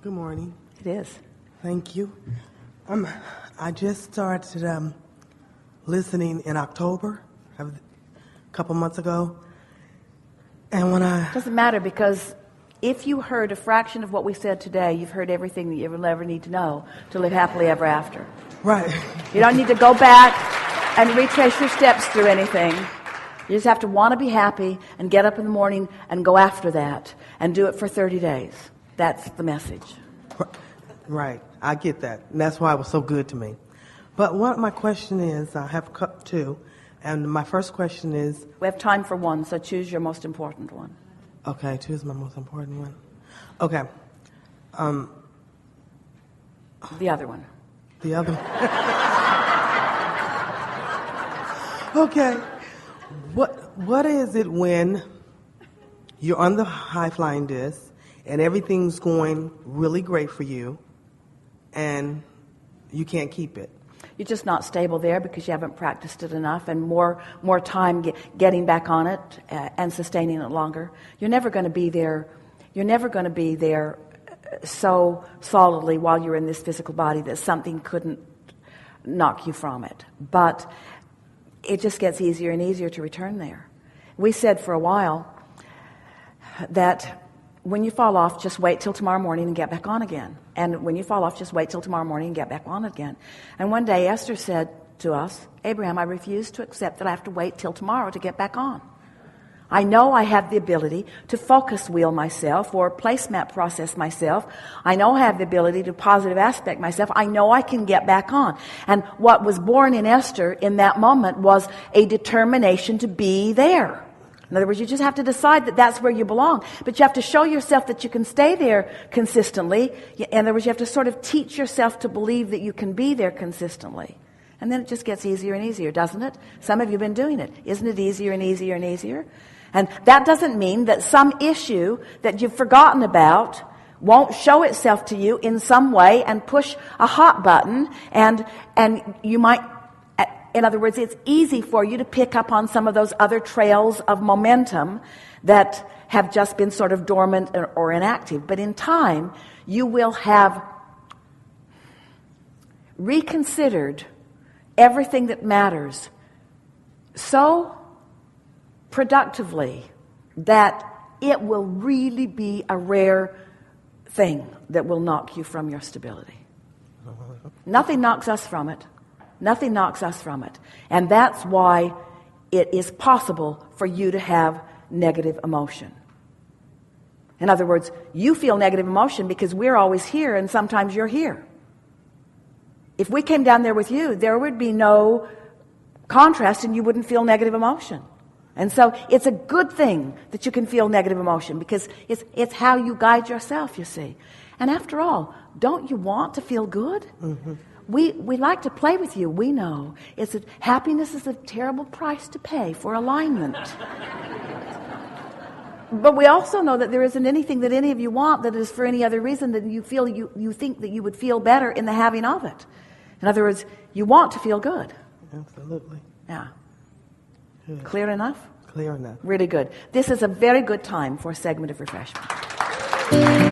Good morning. It is. Thank you. I just started listening in October, a couple months ago. And when It doesn't matter, because if you heard a fraction of what we said today, you've heard everything that you will ever need to know to live happily ever after. Right. You don't need to go back and retrace your steps through anything. You just have to want to be happy and get up in the morning and go after that and do it for 30 days. That's the message. Right. I get that. And that's why it was so good to me. But what my question is, I have two. And my first question is... We have time for one, so choose your most important one. Okay, choose my most important one. Okay. The other one. The other one. Okay. What is it when you're on the high-flying disc and everything's going really great for you and you can't keep it? You're just not stable there because you haven't practiced it enough, and more time getting back on it and sustaining it longer. You're never going to be there. You're never going to be there so solidly while you're in this physical body that something couldn't knock you from it. But it just gets easier and easier to return there. We said for a while that when you fall off, just wait till tomorrow morning and get back on again. And when you fall off, just wait till tomorrow morning and get back on again. And one day Esther said to us, Abraham, I refuse to accept that I have to wait till tomorrow to get back on. I know I have the ability to focus wheel myself or placemat process myself. I know I have the ability to positive aspect myself. I know I can get back on. And what was born in Esther in that moment was a determination to be there. In other words, you just have to decide that that's where you belong. But you have to show yourself that you can stay there consistently. In other words, you have to sort of teach yourself to believe that you can be there consistently. And then it just gets easier and easier, doesn't it? Some of you have been doing it. Isn't it easier and easier and easier? And that doesn't mean that some issue that you've forgotten about won't show itself to you in some way and push a hot button, and you might... In other words, it's easy for you to pick up on some of those other trails of momentum that have just been sort of dormant or inactive. But in time, you will have reconsidered everything that matters so productively that it will really be a rare thing that will knock you from your stability. Nothing knocks us from it. Nothing knocks us from it. And that's why it is possible for you to have negative emotion. In other words, you feel negative emotion because we're always here and sometimes you're here. If we came down there with you, there would be no contrast and you wouldn't feel negative emotion. And so it's a good thing that you can feel negative emotion because it's how you guide yourself, you see. And after all, don't you want to feel good? Mm-hmm. We like to play with you. We know happiness is a terrible price to pay for alignment. But we also know that there isn't anything that any of you want that is for any other reason than you feel you think that you would feel better in the having of it. In other words, you want to feel good. Absolutely. Yeah. Good. Clear enough? Clear enough. Really good. This is a very good time for a segment of refreshment.